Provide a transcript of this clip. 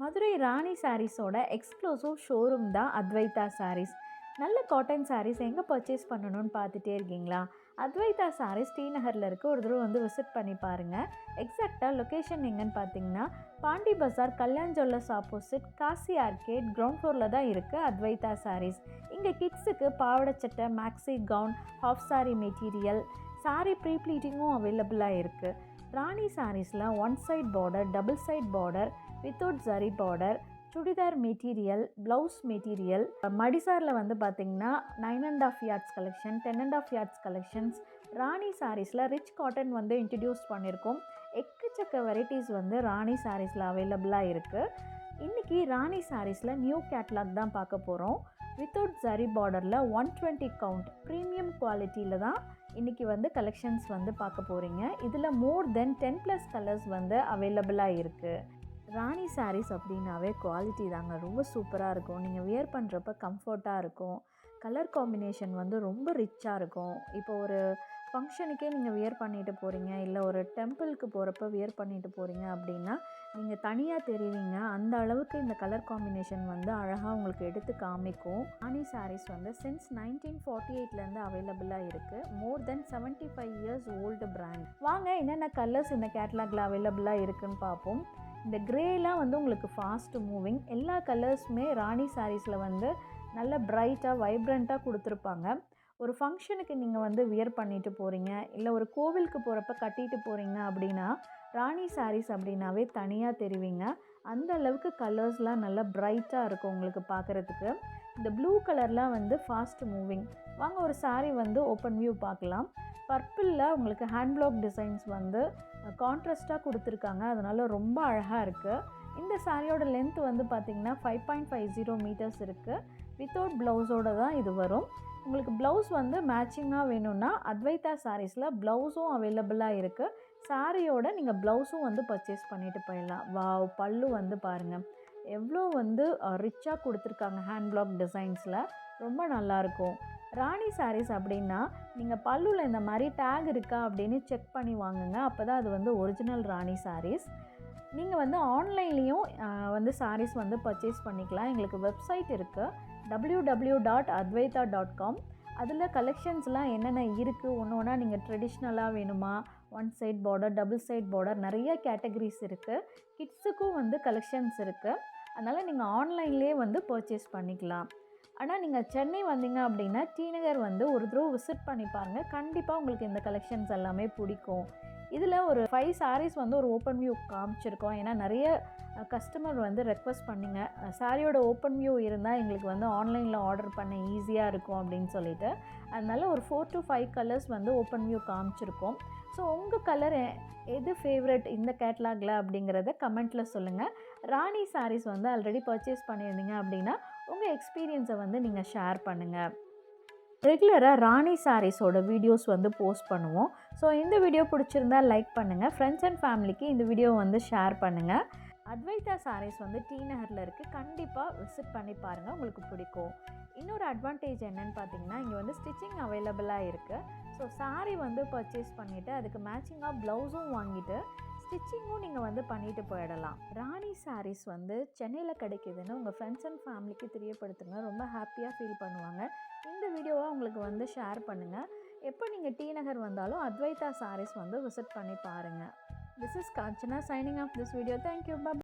மதுரை ராணி சாரீஸோட exclusive showroom தான் அத்வைதா சாரீஸ். நல்ல cotton saris எங்கே பர்ச்சேஸ் பண்ணணும்னு பார்த்துட்டே இருக்கீங்களா? அத்வைதா சாரீஸ் டி நகரில் இருக்க ஒரு தடவை வந்து விசிட் பண்ணி பாருங்கள். எக்ஸாக்டாக லொக்கேஷன் எங்கன்னு பார்த்தீங்கன்னா Pondy Bazaar Kalyan jewellers opposite Kasi arcade ground ஃப்ளோரில் தான் இருக்குது அத்வைதா சாரீஸ். இங்கே கிட்ஸுக்கு பாவாடை சட்டை, maxi gown, half sari material, sari pre ப்ளீட்டிங்கும் அவைலபிளாக இருக்குது. ராணி சாரீஸில் one side border, double side border, without zari border, churidar material, blouse material, மடிசாரில் வந்து பார்த்திங்கன்னா 9.5 yards collection, 10.5 yards collections. Rani சாரீஸில் ரிச் காட்டன் வந்து இன்ட்ரடியூஸ் பண்ணியிருக்கோம். எக்கச்சக்க வெரைட்டிஸ் வந்து ராணி சாரீஸில் அவைலபிளாக இருக்குது. இன்றைக்கி ராணி சாரீஸில் நியூ கேட்லாக் தான் பார்க்க போகிறோம். வித்தவுட் ஜரி பார்டரில் 120 கவுண்ட் ப்ரீமியம் குவாலிட்டியில் தான் இன்றைக்கி வந்து கலெக்ஷன்ஸ் வந்து பார்க்க போகிறீங்க. இதில் மோர் தென் 10+ கலர்ஸ் வந்து அவைலபிளாக இருக்குது. ராணி சாரீஸ் அப்படின்னாவே குவாலிட்டி தாங்க, ரொம்ப சூப்பராக இருக்கும். நீங்கள் வியர் பண்ணுறப்ப கம்ஃபர்ட்டாக இருக்கும். கலர் காம்பினேஷன் வந்து ரொம்ப ரிச்சாக இருக்கும். இப்போ ஒரு ஃபங்க்ஷனுக்கே நீங்கள் வியர் பண்ணிட்டு போகிறீங்க, இல்லை ஒரு டெம்பிளுக்கு போகிறப்ப வியர் பண்ணிட்டு போகிறீங்க அப்படின்னா நீங்கள் தனியாக தெரிவிங்க. அந்த அளவுக்கு இந்த கலர் காம்பினேஷன் வந்து அழகாக உங்களுக்கு எடுத்து காமிக்கும். ராணி சாரீஸ் வந்து சின்ஸ் 1948லேருந்து அவைலபிளாக இருக்குது. மோர் தென் 75 years ஓல்டு பிராண்ட். வாங்க என்னென்ன கலர்ஸ் இந்த கேட்லாகில் அவைலபிளாக இருக்குதுன்னு பார்ப்போம். இந்த க்ரேலாம் வந்து உங்களுக்கு ஃபாஸ்ட் மூவிங். எல்லா கலர்ஸுமே ராணி சாரீஸில் வந்து நல்ல பிரைட்டாக வைப்ரண்ட்டாக கொடுத்துருப்பாங்க. ஒரு ஃபங்க்ஷனுக்கு நீங்கள் வந்து வியர் பண்ணிட்டு போகிறீங்க, இல்லை ஒரு கோவிலுக்கு போகிறப்ப கட்டிட்டு போகிறீங்க அப்படின்னா ராணி சாரீஸ் அப்படின்னாவே தனியாக தெரிவிங்க. அந்த அளவுக்கு கலர்ஸ்லாம் நல்லா பிரைட்டாக இருக்கும் உங்களுக்கு பார்க்குறதுக்கு. இந்த ப்ளூ கலர்லாம் வந்து ஃபாஸ்ட் மூவிங். வாங்க ஒரு சாரீ வந்து ஓப்பன் வியூ பார்க்கலாம். பர்பிளில் உங்களுக்கு ஹேண்ட் பிளாக் டிசைன்ஸ் வந்து கான்ட்ராஸ்ட்டாக கொடுத்துருக்காங்க, அதனால் ரொம்ப அழகாக இருக்குது. இந்த சாரியோட லென்த் வந்து பார்த்திங்கன்னா 5.50 meters இருக்குது. வித்தவுட் ப்ளவுஸோடு தான் இது வரும். உங்களுக்கு ப்ளவுஸ் வந்து மேட்சிங்காக வேணும்னா அத்வைதா சாரீஸில் ப்ளவுஸும் அவைலபிளாக இருக்குது. சாரியோட நீங்கள் ப்ளவுஸும் வந்து பர்ச்சேஸ் பண்ணிட்டு போயிடலாம். வாவ், பல்லு வந்து பாருங்கள் எவ்வளோ வந்து ரிச்சாக கொடுத்துருக்காங்க. ஹேண்ட் பிளாக் டிசைன்ஸில் ரொம்ப நல்லாயிருக்கும். ராணி சாரீஸ் அப்படின்னா நீங்கள் பல்லுவில் இந்த மாதிரி டேக் இருக்கா அப்படின்னு செக் பண்ணி வாங்குங்க. அப்போ தான் அது வந்து ஒரிஜினல் ராணி சாரீஸ். நீங்கள் வந்து ஆன்லைன்லேயும் வந்து சாரீஸ் வந்து பர்ச்சேஸ் பண்ணிக்கலாம். எங்களுக்கு வெப்சைட் இருக்குது, www.advaita.com. அதில் கலெக்ஷன்ஸ்லாம் என்னென்ன இருக்குது, ஒன்று ஒன்றா நீங்கள் ட்ரெடிஷ்னலாக வேணுமா, one side border, double side border, நிறைய கேட்டகரிஸ் இருக்குது. கிட்ஸுக்கும் வந்து கலெக்ஷன்ஸ் இருக்குது. அதனால் நீங்கள் ஆன்லைன்லேயே வந்து பர்ச்சேஸ் பண்ணிக்கலாம். ஆனால் நீங்கள் சென்னை வந்தீங்க அப்படின்னா டி நகர் வந்து ஒரு தடவை விசிட் பண்ணி பாருங்கள். கண்டிப்பாக உங்களுக்கு இந்த கலெக்ஷன்ஸ் எல்லாமே பிடிக்கும். இதில் ஒரு 5 sarees வந்து ஒரு ஓப்பன் வியூ காமிச்சிருக்கோம். ஏன்னா நிறைய கஸ்டமர் வந்து ரெக்வஸ்ட் பண்ணிங்க, சாரியோட ஓப்பன் வியூ இருந்தால் எங்களுக்கு வந்து ஆன்லைனில் ஆர்டர் பண்ண ஈஸியாக இருக்கும் அப்படின்னு சொல்லிட்டு. அதனால் ஒரு 4 to 5 கலர்ஸ் வந்து ஓப்பன் வியூ காமிச்சிருக்கோம். ஸோ உங்கள் கலர் எது ஃபேவரட் இந்த கேட்லாகில் அப்படிங்கிறத கமெண்ட்டில் சொல்லுங்கள். ராணி சாரீஸ் வந்து ஆல்ரெடி பர்ச்சேஸ் பண்ணியிருந்தீங்க அப்படின்னா உங்கள் எக்ஸ்பீரியன்ஸை வந்து நீங்கள் ஷேர் பண்ணுங்கள். ரெகுலராக ராணி சாரீஸோட வீடியோஸ் வந்து போஸ்ட் பண்ணுவோம். ஸோ இந்த வீடியோ பிடிச்சிருந்தால் லைக் பண்ணுங்கள். ஃப்ரெண்ட்ஸ் அண்ட் ஃபேமிலிக்கு இந்த வீடியோ வந்து ஷேர் பண்ணுங்கள். அத்வைதா சாரீஸ் வந்து டி நகரில் இருக்குது. கண்டிப்பாக விசிட் பண்ணி பாருங்கள், உங்களுக்கு பிடிக்கும். இன்னொரு அட்வான்டேஜ் என்னென்னு பார்த்தீங்கன்னா இங்கே வந்து ஸ்டிச்சிங் அவைலபிளாக இருக்குது. ஸோ சாரீ வந்து பர்ச்சேஸ் பண்ணிவிட்டு அதுக்கு மேட்சிங்காக ப்ளவுஸும் வாங்கிட்டு ஸ்டிச்சிங்கும் நீங்கள் வந்து பண்ணிட்டு போயிடலாம். ராணி சாரீஸ் வந்து சென்னையில் கிடைக்கிதுன்னு உங்கள் ஃப்ரெண்ட்ஸ் அண்ட் ஃபேமிலிக்கு தெரியப்படுத்துங்க. ரொம்ப ஹாப்பியாக ஃபீல் பண்ணுவாங்க. இந்த வீடியோவை உங்களுக்கு வந்து ஷேர் பண்ணுங்கள். எப்போ நீங்கள் டி நகர் வந்தாலும் அத்வைதா சாரீஸ் வந்து விசிட் பண்ணி பாருங்கள். This is Kanchana signing off this video. Thank you. Bye.